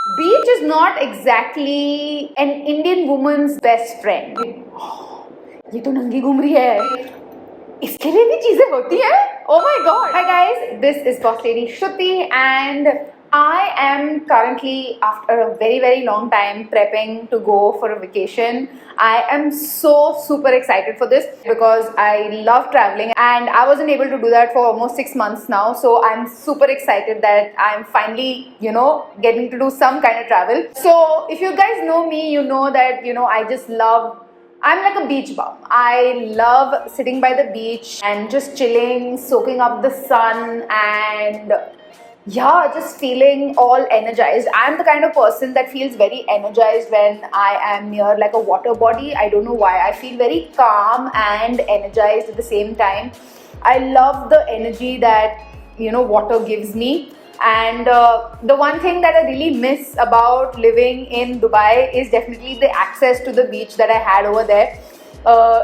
Beach is not exactly an Indian woman's best friend. ये तो नंगी घूम रही है. इसके लिए भी चीजें होती हैं. Oh my god. Hi guys, this is Bosslady Shruti and I am currently, after a very long time, prepping to go for a vacation. I am so super excited for this because I love traveling and I wasn't able to do that for almost 6 months now. So I'm super excited that I'm finally, getting to do some kind of travel. So if you guys know me, you know that, I just love, I'm like a beach bum. I love sitting by the beach and just chilling, soaking up the sun and just feeling all energized. I'm the kind of person that feels very energized when I am near like a water body. I don't know why. I feel very calm and energized at the same time. I love the energy that, water gives me. And the one thing that I really miss about living in Dubai is definitely the access to the beach that I had over there.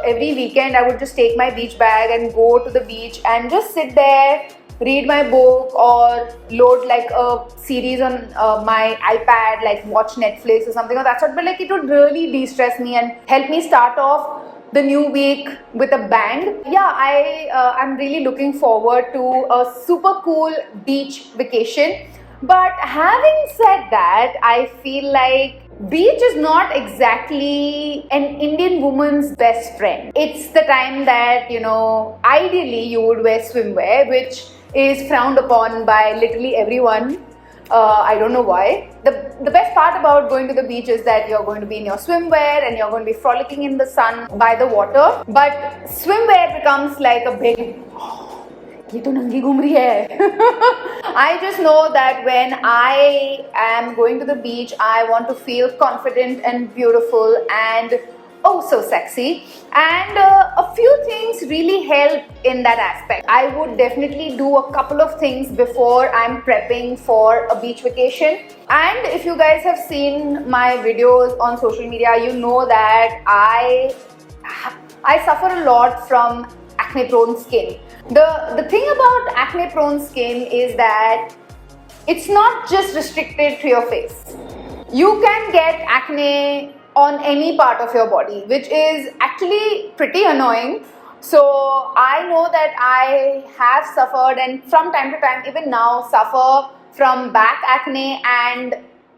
Every weekend I would just take my beach bag and go to the beach and just sit there, read my book or load like a series on my iPad, like watch Netflix or something of that sort. But like it would really de-stress me and help me start off the new week with a bang. I'm really looking forward to a super cool beach vacation. But having said that, I feel like beach is not exactly an Indian woman's best friend. It's the time that, ideally you would wear swimwear, which is frowned upon by literally everyone. I don't know why. The best part about going to the beach is that you're going to be in your swimwear and you're going to be frolicking in the sun by the water. But swimwear becomes like a big, ये तो नंगी घूम रही है. I just know that when I am going to the beach, I want to feel confident and beautiful and oh so sexy, and a few things really help in that aspect. I would definitely do a couple of things before I'm prepping for a beach vacation. And if you guys have seen my videos on social media, you know that I suffer a lot from acne prone skin. The thing about acne prone skin is that it's not just restricted to your face. You can get acne on any part of your body, which is actually pretty annoying. So I know that I have suffered and from time to time, even now, suffer from back acne and,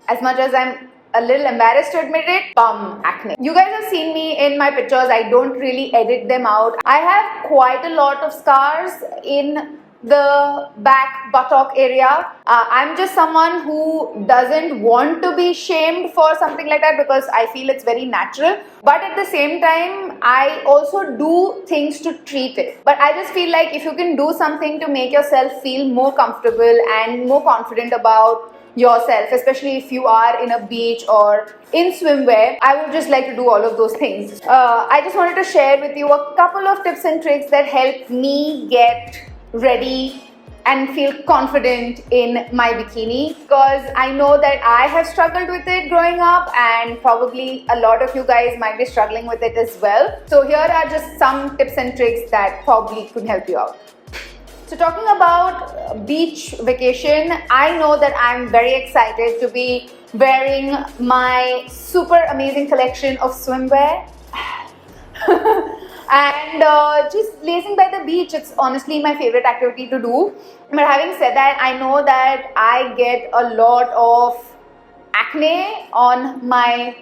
as much as I'm a little embarrassed to admit it, bum acne. You guys have seen me in my pictures. I don't really edit them out. I have quite a lot of scars in the back buttock area. I'm just someone who doesn't want to be shamed for something like that because I feel it's very natural. But at the same time, I also do things to treat it. But I just feel like if you can do something to make yourself feel more comfortable and more confident about yourself, especially if you are in a beach or in swimwear, I would just like to do all of those things. I just wanted to share with you a couple of tips and tricks that help me get ready and feel confident in my bikini, because I know that I have struggled with it growing up and probably a lot of you guys might be struggling with it as well. So here are just some tips and tricks that probably could help you out. So talking about beach vacation, I know that I'm very excited to be wearing my super amazing collection of swimwear. And just lazing by the beach, it's honestly my favorite activity to do. But having said that, I know that I get a lot of acne on my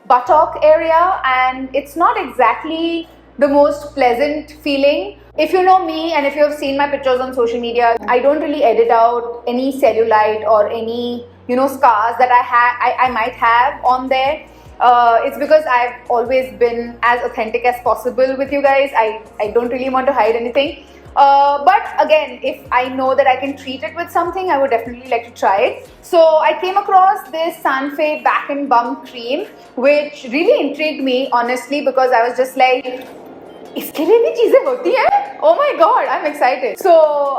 buttock area and it's not exactly the most pleasant feeling. If you know me and if you have seen my pictures on social media, I don't really edit out any cellulite or any scars that I might have on there. It's because I've always been as authentic as possible with you guys. I don't really want to hide anything. But again, if I know that I can treat it with something, I would definitely like to try it. So I came across this Sanfe back and bum cream, which really intrigued me honestly, because I was just like, इसके लिए भी चीजें होती हैं? Oh my god, I'm excited. So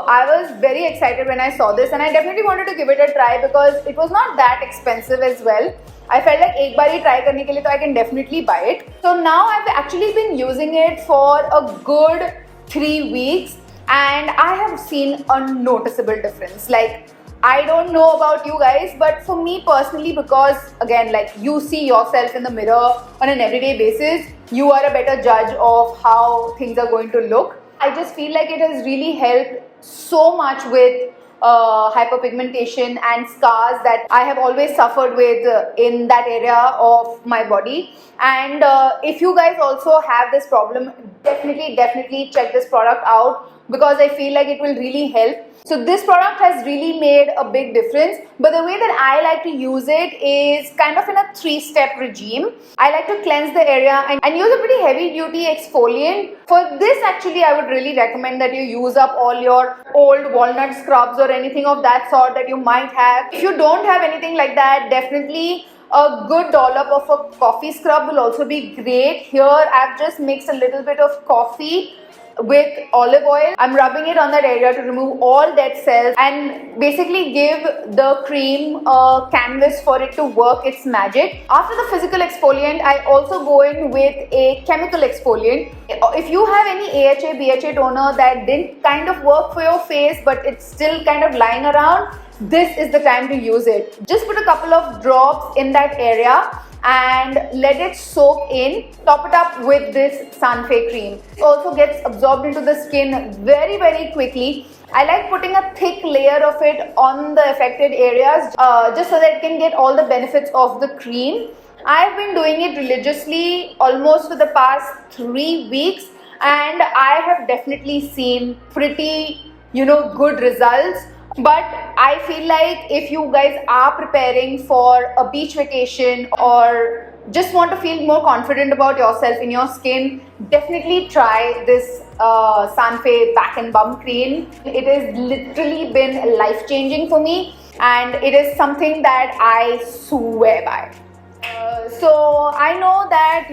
I was very excited when I saw this and I definitely wanted to give it a try because it was not that expensive as well. I felt like एक बार ही try करने के लिए तो I can definitely buy it. So now I've actually been using it for a good 3 weeks and I have seen a noticeable difference. Like I don't know about you guys, but for me personally, because again, like you see yourself in the mirror on an everyday basis, you are a better judge of how things are going to look. I just feel like it has really helped so much with hyperpigmentation and scars that I have always suffered with in that area of my body. And if you guys also have this problem, definitely check this product out, because I feel like it will really help. So this product has really made a big difference, but the way that I like to use it is kind of in a 3-step regime. I like to cleanse the area and use a pretty heavy duty exfoliant. For this actually I would really recommend that you use up all your old walnut scrubs or anything of that sort that you might have. If you don't have anything like that, definitely a good dollop of a coffee scrub will also be great. Here I've just mixed a little bit of coffee with olive oil. I'm rubbing it on that area to remove all dead cells and basically give the cream a canvas for it to work its magic. After the physical exfoliant, I also go in with a chemical exfoliant. If you have any AHA, BHA toner that didn't kind of work for your face but it's still kind of lying around, this is the time to use it. Just put a couple of drops in that area and let it soak in. Top it up with this Sanfe cream. It also gets absorbed into the skin very quickly. I like putting a thick layer of it on the affected areas just so that it can get all the benefits of the cream. I've been doing it religiously almost for the past 3 weeks and I have definitely seen pretty, good results. But I feel like if you guys are preparing for a beach vacation or just want to feel more confident about yourself in your skin, definitely try this Sanfe back and bum cream. It has literally been life-changing for me and it is something that I swear by. So I know that,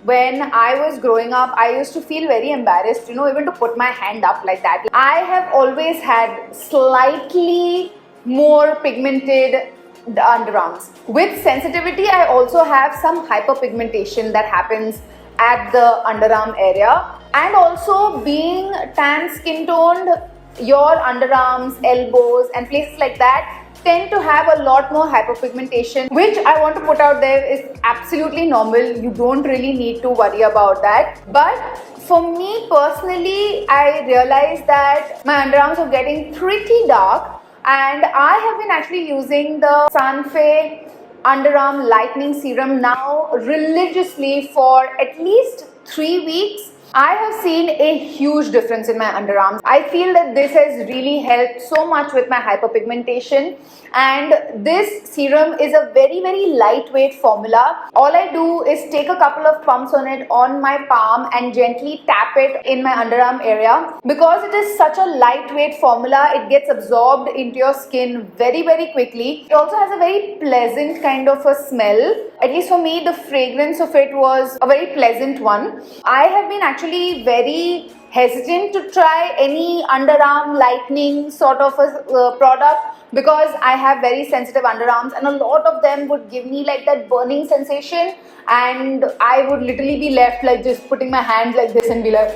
when I was growing up, I used to feel very embarrassed, even to put my hand up like that. I have always had slightly more pigmented underarms. With sensitivity, I also have some hyperpigmentation that happens at the underarm area. And also being tan skin toned, your underarms, elbows and places like that tend to have a lot more hyperpigmentation, which I want to put out there is absolutely normal. You don't really need to worry about that. But for me personally, I realized that my underarms are getting pretty dark and I have been actually using the Sanfe Underarm Lightening Serum now religiously for at least 3 weeks. I have seen a huge difference in my underarms. I feel that this has really helped so much with my hyperpigmentation, and this serum is a very lightweight formula. All I do is take a couple of pumps on it on my palm and gently tap it in my underarm area. Because it is such a lightweight formula, it gets absorbed into your skin very quickly. It also has a very pleasant kind of a smell. At least for me, the fragrance of it was a very pleasant one. I have been actually very hesitant to try any underarm lightening sort of a product because I have very sensitive underarms and a lot of them would give me like that burning sensation, and I would literally be left like just putting my hands like this and be like.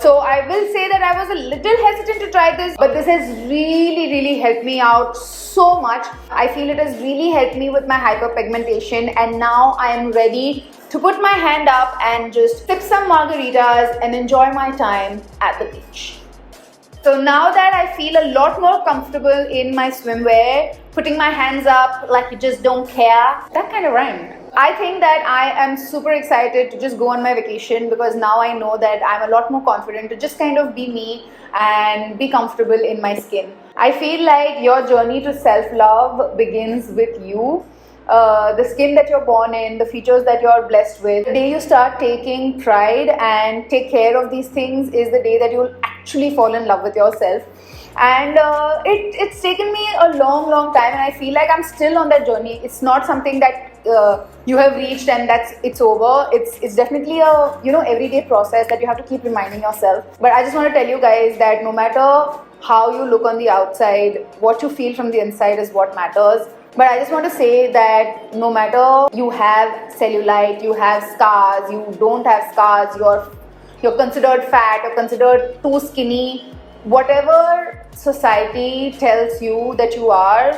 So I will say that I was a little hesitant to try this, but this has really helped me out so much. I feel it has really helped me with my hyperpigmentation, and now I am ready to put my hand up and just sip some margaritas and enjoy my time at the beach. So now that I feel a lot more comfortable in my swimwear, putting my hands up like you just don't care, that kind of rhymed. I think that I am super excited to just go on my vacation because now I know that I'm a lot more confident to just kind of be me and be comfortable in my skin. I feel like your journey to self-love begins with you. The skin that you're born in, the features that you're blessed with. The day you start taking pride and take care of these things is the day that you'll actually fall in love with yourself. And it's taken me a long time, and I feel like I'm still on that journey. It's not something that you have reached and it's over. It's definitely a everyday process that you have to keep reminding yourself. But I just want to tell you guys that no matter how you look on the outside, what you feel from the inside is what matters. But I just want to say that no matter you have cellulite, you have scars, you don't have scars, you're considered fat or considered too skinny, whatever society tells you that you are,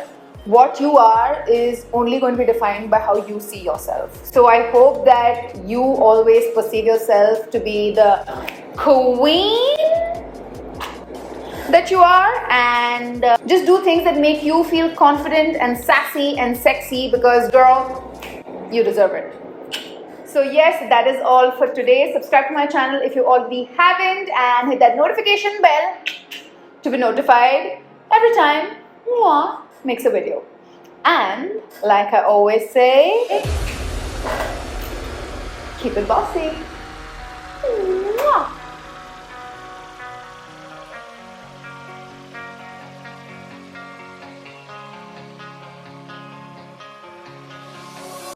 what you are is only going to be defined by how you see yourself. So I hope that you always perceive yourself to be the queen that you are, and just do things that make you feel confident and sassy and sexy, because girl, you deserve it. So yes, that is all for today. Subscribe to my channel if you already haven't, and hit that notification bell to be notified every time Mwah makes a video. And like I always say, keep it bossy.